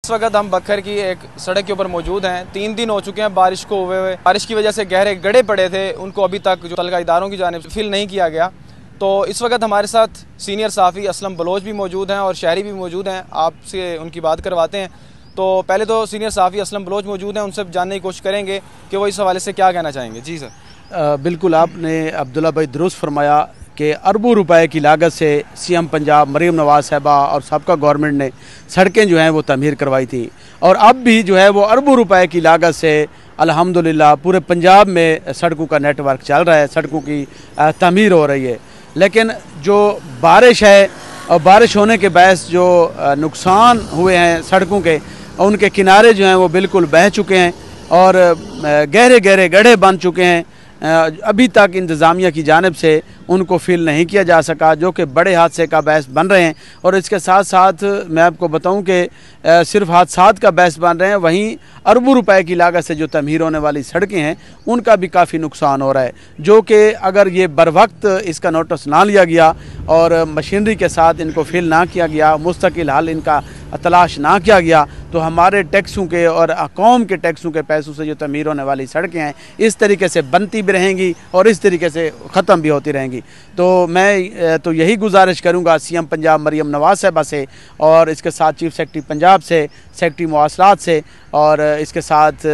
इस वक्त हम बखर की एक सड़क के ऊपर मौजूद हैं। 3 दिन हो चुके हैं बारिश को हुए। बारिश की वजह से गहरे गड्ढे पड़े थे, उनको अभी तक जो तलका इदारों की जानिब से फिल नहीं किया गया। तो इस वक्त हमारे साथ सीनियर सहाफ़ी असलम बलोच भी मौजूद हैं और शहरी भी मौजूद हैं। आपसे उनकी बात करवाते हैं। तो पहले तो सीनियर सहाफ़ी असलम बलोच मौजूद हैं, उनसे जानने की कोशिश करेंगे कि वो इस हवाले से क्या कहना चाहेंगे। जी सर। बिल्कुल, आपने अब्दुल्ला भाई दुरुस्त फरमाया कि अरबों रुपए की लागत से सीएम पंजाब मरीम नवाज साहबा और सबका गवर्नमेंट ने सड़कें जो हैं वो तमीर करवाई थी, और अब भी जो है वो अरबों रुपए की लागत से अल्हम्दुलिल्लाह पूरे पंजाब में सड़कों का नेटवर्क चल रहा है, सड़कों की तमीर हो रही है। लेकिन जो बारिश है और बारिश होने के बायस जो नुकसान हुए हैं सड़कों के, उनके किनारे जो हैं वो बिल्कुल बह चुके हैं और गहरे गहरे गड्ढे बन चुके हैं। अभी तक इंतज़ामिया की जानिब से उनको फिल नहीं किया जा सका, जो कि बड़े हादसे का बहस बन रहे हैं। और इसके साथ साथ मैं आपको बताऊं कि सिर्फ हादसात का बहस बन रहे हैं, वहीं अरबों रुपए की लागत से जो तमीर होने वाली सड़कें हैं उनका भी काफ़ी नुकसान हो रहा है, जो कि अगर ये बर वक्त इसका नोटिस ना लिया गया और मशीनरी के साथ इनको फिल ना किया गया, मुस्तकिल हल इनका तलाश ना किया गया, तो हमारे टैक्सों के और कौम के टैक्सों के पैसों से जो तमीर होने वाली सड़कें हैं इस तरीके से बनती भी रहेंगी और इस तरीके से ख़त्म भी होती रहेंगी। तो मैं तो यही गुजारिश करूंगा सीएम पंजाब मरीम नवाज साहबा से और इसके साथ चीफ सेक्रेटरी पंजाब से, सेक्रेटरी मवासलात से, और इसके साथ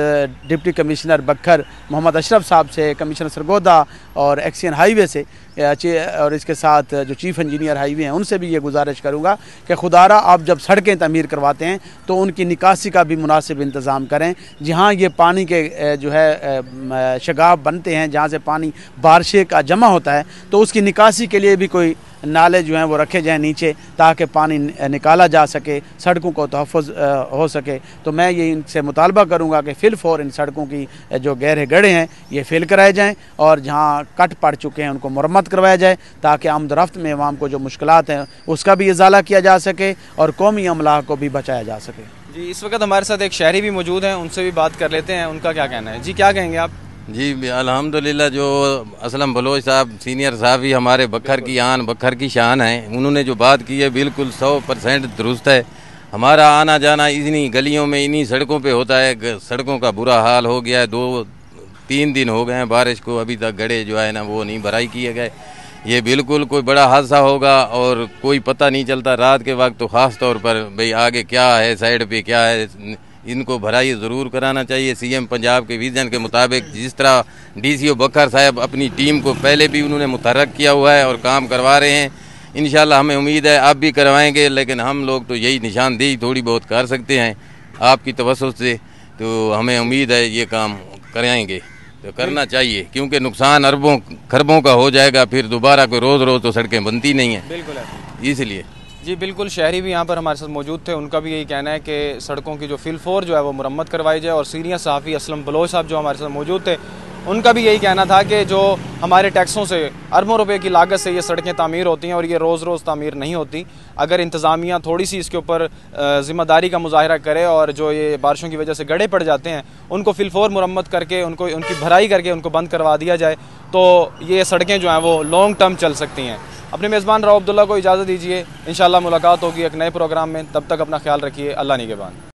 डिप्टी कमिश्नर बखर मोहम्मद अशरफ साहब से, कमिश्नर सरगोदा और एक्सियन हाईवे से, और इसके साथ जो चीफ इंजीनियर हाईवे हैं उनसे भी ये गुजारिश करूँगा कि खुदारा आप जब सड़कें तमीर करवाते हैं तो उनकी निकासी का भी मुनासिब इंतज़ाम करें। जहाँ ये पानी के जो है शगाब बनते हैं, जहाँ से पानी बारिश का जमा होता है, तो उसकी निकासी के लिए भी कोई नाले जो हैं वो रखे जाएं नीचे, ताकि पानी निकाला जा सके, सड़कों को तहफ़्फ़ुज़ हो सके। तो मैं ये इनसे मुतालबा करूँगा कि फिल फ़ौर इन सड़कों की जो गहरे गड्ढे हैं ये फिल कराए जाएँ और जहाँ कट पड़ चुके हैं उनको मरम्मत करवाया जाए, ताकि आमदरफ्त में अवाम को जो मुश्किलात हैं उसका भी इजाला किया जा सके और कौमी अमला को भी बचाया जा सके। जी, इस वक्त हमारे साथ एक शहरी भी मौजूद हैं, उनसे भी बात कर लेते हैं, उनका क्या कहना है। जी, क्या कहेंगे आप। जी अल्हम्दुलिल्लाह, जो असलम बलोच साहब सीनियर साहब ही हमारे बखर की आन बखर की शान हैं, उन्होंने जो बात की है बिल्कुल 100% दुरुस्त है। हमारा आना जाना इन्हीं गलियों में, इन्हीं सड़कों पे होता है। सड़कों का बुरा हाल हो गया है। 2-3 दिन हो गए हैं बारिश को, अभी तक गड्ढे जो है ना वो नहीं भराई किए गए। ये बिल्कुल कोई बड़ा हादसा होगा और कोई पता नहीं चलता रात के वक्त, तो ख़ास तौर पर भाई आगे क्या है, साइड पे क्या है, इनको भराई ज़रूर कराना चाहिए। सीएम पंजाब के विज़न के मुताबिक जिस तरह डीसीओ बखर साहब अपनी टीम को पहले भी उन्होंने मुतहर्रिक किया हुआ है और काम करवा रहे हैं, इंशाल्लाह हमें उम्मीद है आप भी करवाएंगे। लेकिन हम लोग तो यही निशानदेही थोड़ी बहुत कर सकते हैं आपकी तवज्जो से, तो हमें उम्मीद है ये काम कराएंगे, तो करना चाहिए, क्योंकि नुकसान अरबों खरबों का हो जाएगा, फिर दोबारा कोई रोज़ रोज़ तो सड़कें बनती नहीं हैं। बिल्कुल है, इसलिए जी बिल्कुल। शहरी भी यहाँ पर हमारे साथ मौजूद थे, उनका भी यही कहना है कि सड़कों की जो फिल फ़ौर जो है वो मुरम्मत करवाई जाए। और सीनियर सहाफ़ी असलम बलोच साहब जो हमारे साथ मौजूद थे, उनका भी यही कहना था कि जो हमारे टैक्सों से अरबों रुपए की लागत से ये सड़कें तामीर होती हैं और ये रोज़ रोज़ तामीर नहीं होती। अगर इंतज़ामिया थोड़ी सी इसके ऊपर ज़िम्मेदारी का मुजाहरा करे और जो ये बारिशों की वजह से गड्ढे पड़ जाते हैं उनको फिल फ़ौर मुरम्मत करके उनकी भराई करके उनको बंद करवा दिया जाए, तो ये सड़कें जो हैं वो लॉन्ग टर्म चल सकती हैं। अपने मेज़बान राव अब्दुल्ला को इजाज़त दीजिए, इंशाअल्लाह मुलाकात होगी एक नए प्रोग्राम में। तब तक अपना ख्याल रखिए। अल्लाह निगहबान।